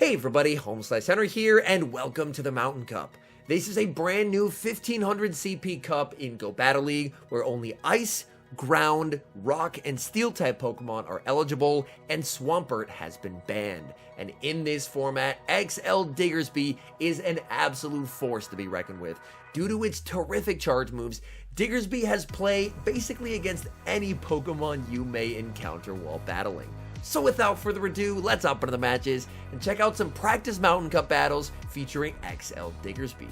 Hey everybody, HomeSliceHenry here, and welcome to the Mountain Cup. This is a brand new 1500 CP Cup in Go Battle League, where only Ice, Ground, Rock, and Steel type Pokemon are eligible, and Swampert has been banned. And in this format, XL Diggersby is an absolute force to be reckoned with. Due to its terrific charge moves, Diggersby has play basically against any Pokemon you may encounter while battling. So without further ado, let's hop into the matches and check out some practice Mountain Cup battles featuring XL Diggersby.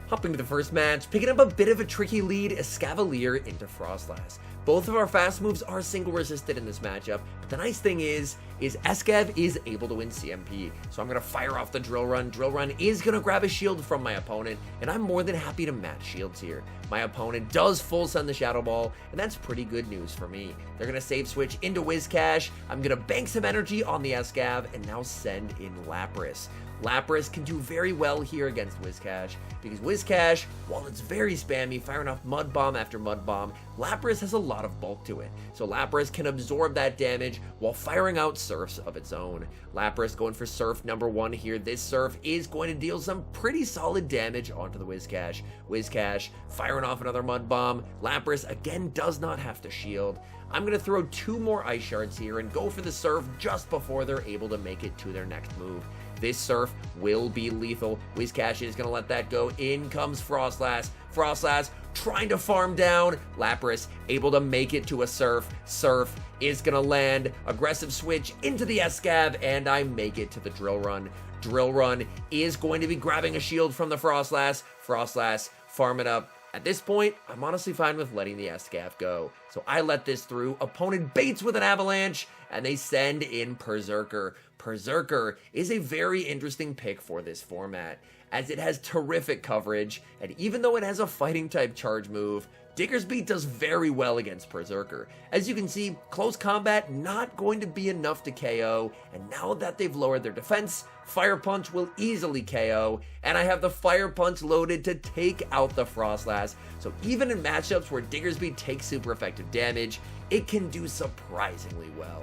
Hopping to the first match, picking up a bit of a tricky lead, Escavalier into Frostlass. Both of our fast moves are single resisted in this matchup, but the nice thing is Escav is able to win CMP. So I'm going to fire off the Drill Run. Drill Run is going to grab a shield from my opponent, and I'm more than happy to match shields here. My opponent does full send the Shadow Ball, and that's pretty good news for me. They're going to save switch into Whiscash. I'm going to bank some energy on the Escav, and now send in Lapras. Lapras can do very well here against Whiscash, because Whiscash, while it's very spammy, firing off Mud Bomb after Mud Bomb, Lapras has a lot of bulk to it. So Lapras can absorb that damage while firing out Surfs of its own. Lapras going for Surf number 1 here. This Surf is going to deal some pretty solid damage onto the Whiscash. Whiscash firing off another Mud Bomb. Lapras again does not have to shield. I'm going to throw 2 more Ice Shards here and go for the Surf just before they're able to make it to their next move. This Surf will be lethal. Whiscash is going to let that go. In comes Frostlass. Frostlass trying to farm down. Lapras able to make it to a Surf. Surf is going to land. Aggressive switch into the Escav, and I make it to the Drill Run. Drill Run is going to be grabbing a shield from the Frostlass. Frostlass farming up. At this point, I'm honestly fine with letting the Escav go. So I let this through. Opponent baits with an Avalanche, and they send in Berserker. Berserker is a very interesting pick for this format, as it has terrific coverage, and even though it has a fighting type charge move, Diggersby does very well against Berserker. As you can see, close combat not going to be enough to KO, and now that they've lowered their defense, Fire Punch will easily KO, and I have the Fire Punch loaded to take out the Frostlass. So even in matchups where Diggersby takes super effective damage, it can do surprisingly well.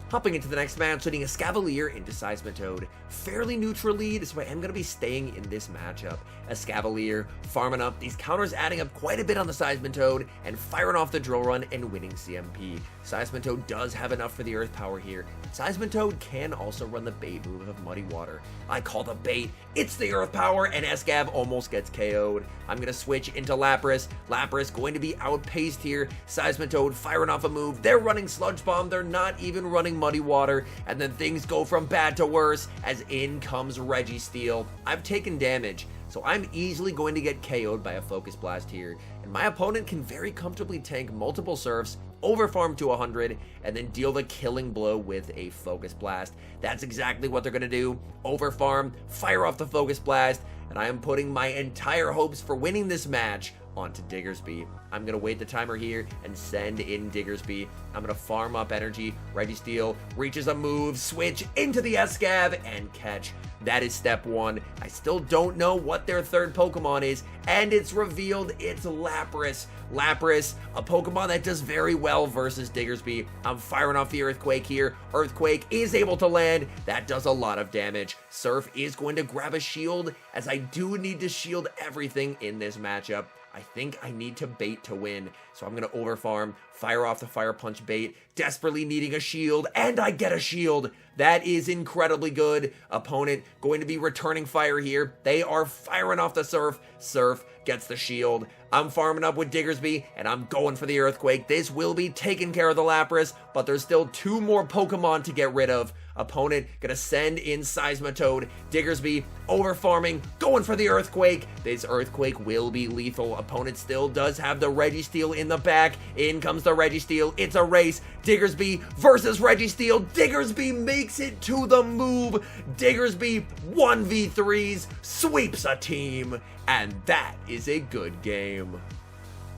Hopping into the next match, leading Escavalier into Seismitoad. Fairly neutral lead, so I am going to be staying in this matchup. Escavalier farming up, these counters adding up quite a bit on the Seismitoad, and firing off the Drill Run and winning CMP. Seismitoad does have enough for the Earth Power here. Seismitoad can also run the bait move of Muddy Water. I call the bait, it's the Earth Power, and Escav almost gets KO'd. I'm going to switch into Lapras. Lapras going to be outpaced here. Seismitoad firing off a move. They're running Sludge Bomb. They're not even running Muddy Water, and then things go from bad to worse as in comes Registeel. I've taken damage, so I'm easily going to get KO'd by a Focus Blast here, and my opponent can very comfortably tank multiple Surfs, overfarm to 100, and then deal the killing blow with a Focus Blast. That's exactly what they're going to do. Overfarm, fire off the Focus Blast, and I am putting my entire hopes for winning this match onto Diggersby. I'm going to wait the timer here and send in Diggersby. I'm going to farm up energy. Registeel reaches a move, switch into the Escav, and catch. That is step 1. I still don't know what their third Pokemon is, and it's revealed it's Lapras. Lapras, a Pokemon that does very well versus Diggersby. I'm firing off the Earthquake here. Earthquake is able to land. That does a lot of damage. Surf is going to grab a shield, as I do need to shield everything in this matchup. I think I need to bait to win, so I'm going to overfarm, fire off the Fire Punch bait, desperately needing a shield, and I get a shield. That is incredibly good. Opponent going to be returning fire here. They are firing off the Surf. Surf gets the shield. I'm farming up with Diggersby, and I'm going for the Earthquake. This will be taking care of the Lapras, but there's still 2 more Pokemon to get rid of. Opponent gonna send in Seismitoad. Diggersby overfarming, going for the Earthquake. This Earthquake will be lethal. Opponent still does have the Registeel in the back. In comes the Registeel. It's a race. Diggersby versus Registeel. Diggersby makes it to the move. Diggersby 1v3s, sweeps a team, and that is a good game.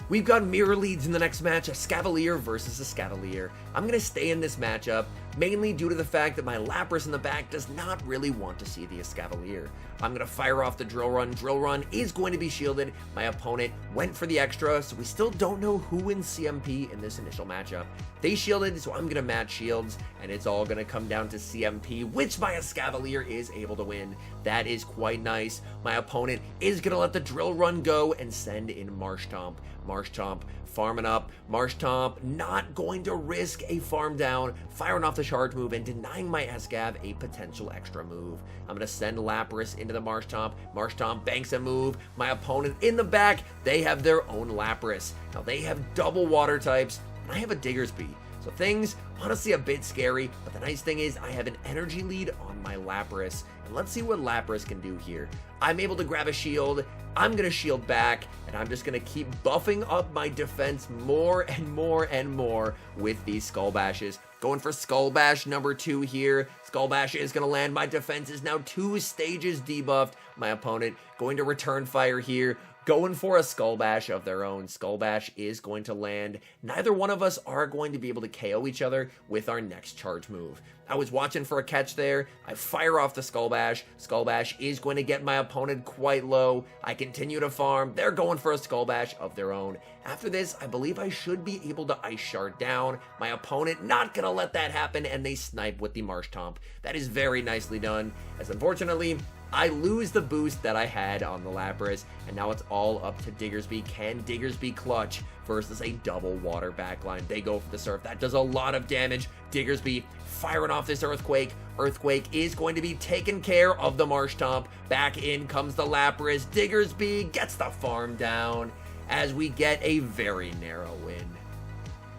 We've got mirror leads in the next match, Escavalier versus Escavalier. I'm going to stay in this matchup, mainly due to the fact that my Lapras in the back does not really want to see the Escavalier. I'm going to fire off the Drill Run. Drill Run is going to be shielded. My opponent went for the extra, so we still don't know who wins CMP in this initial matchup. They shielded, so I'm going to match shields, and it's all going to come down to CMP, which my Escavalier is able to win. That is quite nice. My opponent is going to let the Drill Run go and send in Marshtomp. Marshtomp farming up. Marshtomp not going to risk a farm down, firing off the charge move and denying my Escav a potential extra move. I'm going to send Lapras into the Marshtomp. Marshtomp banks a move. My opponent in the back, they have their own Lapras. Now they have double water types, and I have a Diggersby. So things, honestly, a bit scary, but the nice thing is I have an energy lead on my Lapras. And let's see what Lapras can do here. I'm able to grab a shield. I'm going to shield back, and I'm just going to keep buffing up my defense more and more and more with these Skull Bashes. Going for Skull Bash number 2 here. Skull Bash is going to land. My defense is now 2 stages debuffed. My opponent going to return fire here. Going for a Skull Bash of their own. Skull Bash is going to land. Neither one of us are going to be able to KO each other with our next charge move. I was watching for a catch there. I fire off the Skull Bash. Skull Bash is going to get my opponent quite low. I continue to farm. They're going for a Skull Bash of their own. After this, I believe I should be able to Ice Shard down. My opponent not going to let that happen, and they snipe with the Marshtomp. That is very nicely done, as unfortunately, I lose the boost that I had on the Lapras, and now it's all up to Diggersby. Can Diggersby clutch versus a double water backline? They go for the Surf. That does a lot of damage. Diggersby firing off this Earthquake. Earthquake is going to be taking care of the Marshtomp. Back in comes the Lapras. Diggersby gets the farm down as we get a very narrow win.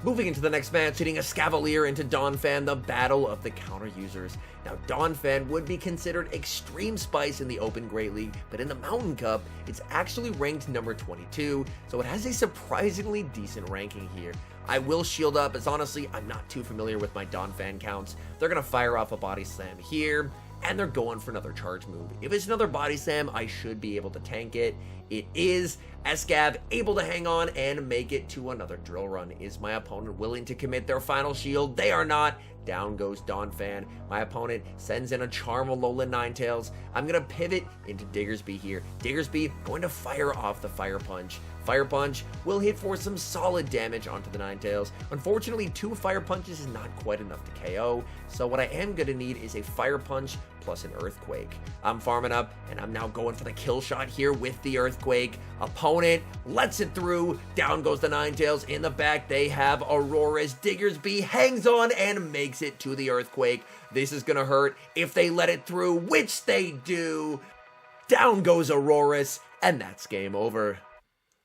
Moving into the next match, hitting Escavalier into Donphan, the battle of the counter users. Now, Donphan would be considered extreme spice in the Open Great League, but in the Mountain Cup, it's actually ranked number 22, so it has a surprisingly decent ranking here. I will shield up, as honestly, I'm not too familiar with my Donphan counts. They're going to fire off a Body Slam here, and they're going for another charge move. If it's another Body Slam, I should be able to tank it. It is. Escav able to hang on and make it to another Drill Run. Is my opponent willing to commit their final shield? They are not. Down goes Donphan. My opponent sends in a Charmalolan Ninetales. I'm going to pivot into Diggersby here. Diggersby going to fire off the Fire Punch. Fire Punch will hit for some solid damage onto the Ninetales. Unfortunately, 2 Fire Punches is not quite enough to KO, so what I am going to need is a Fire Punch plus an Earthquake. I'm farming up, and I'm now going for the kill shot here with the Earthquake. Opponent lets it through. Down goes the Ninetales. In the back, they have Auroras. Diggersby hangs on and makes it to the Earthquake. This is going to hurt if they let it through, which they do. Down goes Auroras, and that's game over.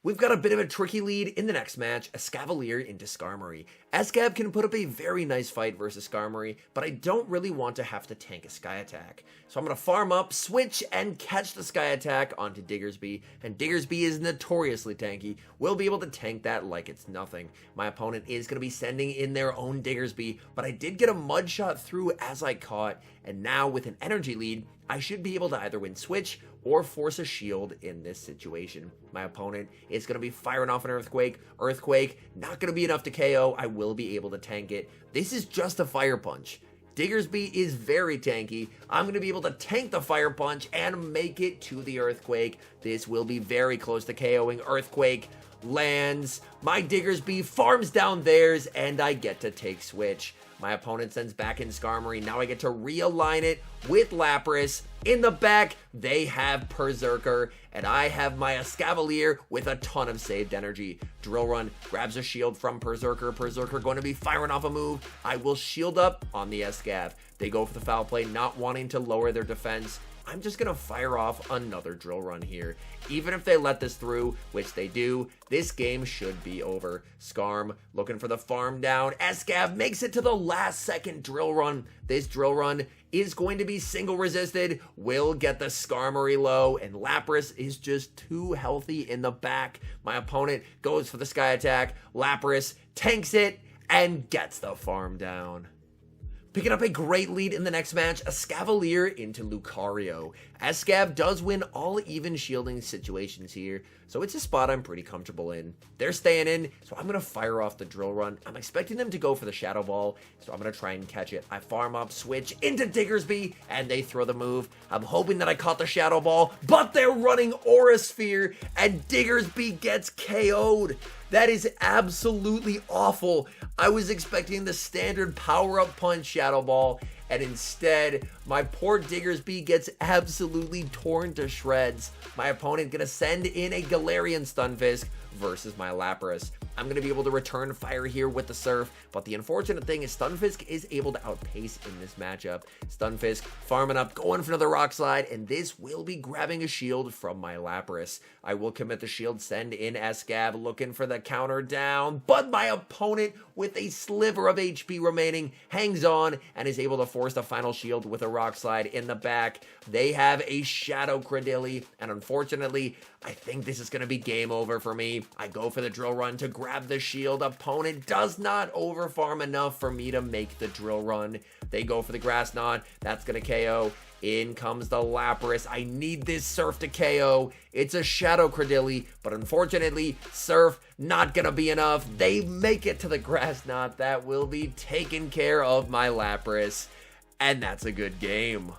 We've got a bit of a tricky lead in the next match, Escavalier into Skarmory. Escav can put up a very nice fight versus Skarmory, but I don't really want to have to tank a Sky Attack. So I'm going to farm up, switch, and catch the Sky Attack onto Diggersby, and Diggersby is notoriously tanky. We'll be able to tank that like it's nothing. My opponent is going to be sending in their own Diggersby, but I did get a Mud Shot through as I caught, and now with an energy lead, I should be able to either win Switch or force a shield in this situation. My opponent is going to be firing off an Earthquake. Earthquake, not going to be enough to KO. I will be able to tank it. This is just a Fire Punch. Diggersby is very tanky. I'm going to be able to tank the Fire Punch and make it to the Earthquake. This will be very close to KOing. Earthquake lands. My Diggersby farms down theirs, and I get to take Switch. My opponent sends back in Skarmory. Now I get to realign it with Lapras. In the back, they have Berserker, and I have my Escavalier with a ton of saved energy. Drill Run grabs a shield from Berserker. Berserker going to be firing off a move. I will shield up on the Escav. They go for the foul play, not wanting to lower their defense. I'm just going to fire off another Drill Run here. Even if they let this through, which they do, this game should be over. Skarm looking for the farm down. Escav makes it to the last second Drill Run. This Drill Run is going to be single resisted, will get the Skarmory low, and Lapras is just too healthy in the back. My opponent goes for the Sky Attack. Lapras tanks it and gets the farm down. Picking up a great lead in the next match, Escavalier into Lucario. Escav does win all even shielding situations here, so it's a spot I'm pretty comfortable in. They're staying in, so I'm going to fire off the Drill Run. I'm expecting them to go for the Shadow Ball, so I'm going to try and catch it. I farm up, switch into Diggersby, and they throw the move. I'm hoping that I caught the Shadow Ball, but they're running Aura Sphere, and Diggersby gets KO'd. That is absolutely awful. I was expecting the standard power-up punch Shadow Ball, and instead, my poor Diggersby gets absolutely torn to shreds. My opponent gonna send in a Galarian Stunfisk versus my Lapras. I'm going to be able to return fire here with the Surf, but the unfortunate thing is Stunfisk is able to outpace in this matchup. Stunfisk farming up, going for another Rock Slide, and this will be grabbing a shield from my Lapras. I will commit the shield, send in Escav, looking for the counter down, but my opponent, with a sliver of HP remaining, hangs on and is able to force the final shield with a Rock Slide in the back. They have a Shadow Cradilly, and unfortunately, I think this is going to be game over for me. I go for the Drill Run to grab the shield. Opponent does not overfarm enough for me to make the Drill Run. They go for the Grass Knot. That's going to KO. In comes the Lapras. I need this Surf to KO. It's a Shadow Cradilly, but unfortunately, Surf not going to be enough. They make it to the Grass Knot. That will be taken care of my Lapras, and that's a good game.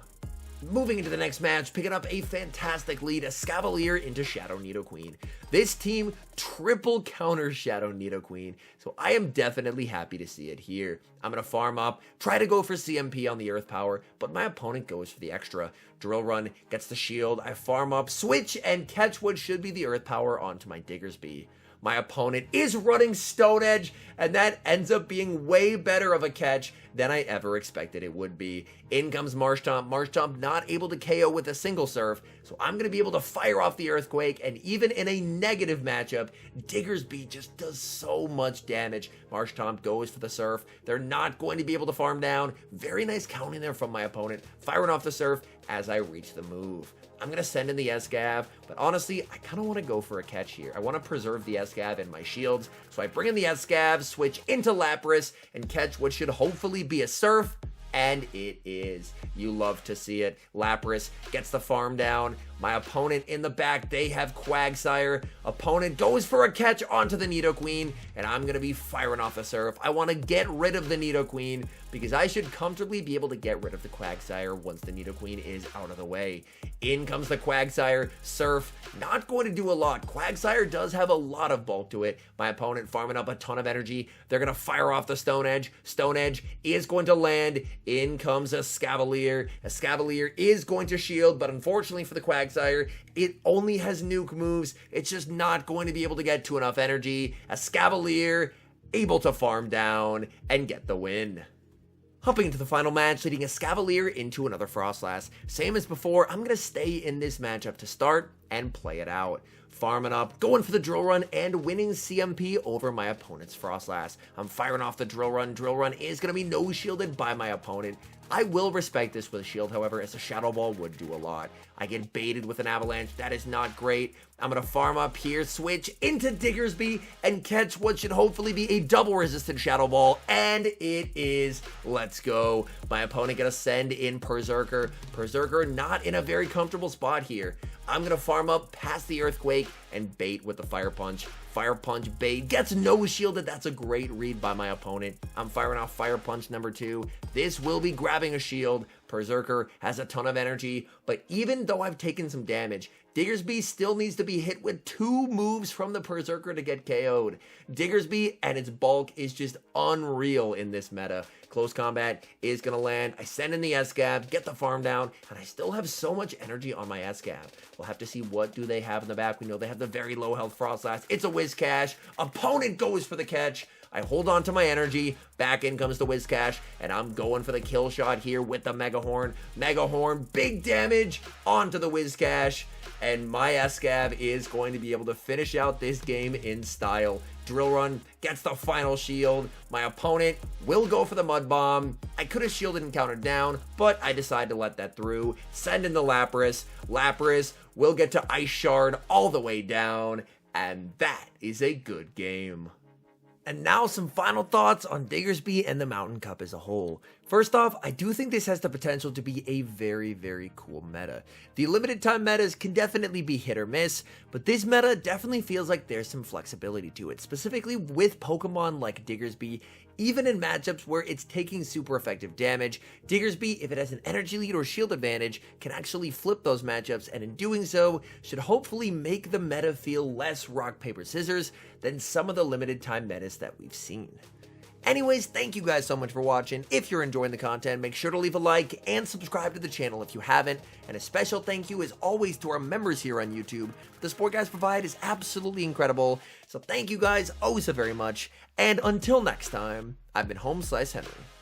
Moving into the next match, picking up a fantastic lead, Escavalier into Shadow Nidoqueen. This team triple counters Shadow Nidoqueen, so I am definitely happy to see it here. I'm going to farm up, try to go for CMP on the Earth Power, but my opponent goes for the extra. Drill Run gets the shield, I farm up, switch, and catch what should be the Earth Power onto my Diggersby. My opponent is running Stone Edge, and that ends up being way better of a catch than I ever expected it would be. In comes Marshtomp. Marshtomp not able to KO with a single Surf, so I'm going to be able to fire off the Earthquake, and even in a negative matchup, Diggersby just does so much damage. Marshtomp goes for the Surf. They're not going to be able to farm down. Very nice counting there from my opponent, firing off the Surf as I reach the move. I'm going to send in the Escav, but honestly, I kind of want to go for a catch here. I want to preserve the Escav in my shields, so I bring in the Escav, switch into Lapras, and catch what should hopefully be a Surf, and it is. You love to see it. Lapras gets the farm down. My opponent in the back, they have Quagsire. Opponent goes for a catch onto the Nidoqueen, and I'm going to be firing off the Surf. I want to get rid of the Nidoqueen because I should comfortably be able to get rid of the Quagsire once the Nidoqueen is out of the way. In comes the Quagsire. Surf, not going to do a lot. Quagsire does have a lot of bulk to it. My opponent farming up a ton of energy. They're going to fire off the Stone Edge. Stone Edge is going to land. In comes Escavalier. Escavalier is going to shield, but unfortunately for the Quagsire, it only has nuke moves. It's just not going to be able to get to enough energy. Escavalier able to farm down and get the win. Hopping into the final match, leading Escavalier into another Frostlass. Same as before, I'm going to stay in this matchup to start and play it out. Farming up, going for the Drill Run, and winning CMP over my opponent's Frostlass. I'm firing off the Drill Run. Drill Run is going to be no-shielded by my opponent. I will respect this with a shield, however, as a Shadow Ball would do a lot. I get baited with an Avalanche. That is not great. I'm going to farm up here, switch into Diggersby, and catch what should hopefully be a double resistant Shadow Ball, and it is. Let's go. My opponent going to send in Berserker. Berserker not in a very comfortable spot here. I'm going to farm up past the Earthquake and bait with the Fire Punch. Fire Punch bait gets no shielded. That's a great read by my opponent. I'm firing off Fire Punch number 2. This will be grabbing a shield. Berserker has a ton of energy, but even though I've taken some damage, Diggersby still needs to be hit with 2 moves from the Berserker to get KO'd. Diggersby and its bulk is just unreal in this meta. Close combat is going to land. I send in the Escav, get the farm down, and I still have so much energy on my Escav. We'll have to see what do they have in the back. We know they have the very low health Frostlass. It's a Whiscash. Opponent goes for the catch. I hold on to my energy. Back in comes the Whiscash, and I'm going for the kill shot here with the Mega Horn. Mega Horn, big damage onto the Whiscash, and my Escav is going to be able to finish out this game in style. Drill Run gets the final shield. My opponent will go for the Mud Bomb. I could have shielded and countered down, but I decided to let that through. Send in the Lapras. Lapras will get to Ice Shard all the way down, and that is a good game. And now some final thoughts on Diggersby and the Mountain Cup as a whole. First off, I do think this has the potential to be a very, very cool meta. The limited time metas can definitely be hit or miss, but this meta definitely feels like there's some flexibility to it, specifically with Pokemon like Diggersby. Even in matchups where it's taking super effective damage, Diggersby, if it has an energy lead or shield advantage, can actually flip those matchups, and in doing so, should hopefully make the meta feel less rock, paper, scissors than some of the limited time metas that we've seen. Anyways, thank you guys so much for watching. If you're enjoying the content, make sure to leave a like and subscribe to the channel if you haven't. And a special thank you as always to our members here on YouTube. The support guys provide is absolutely incredible. So thank you guys oh so very much. And until next time, I've been HomeSliceHenry.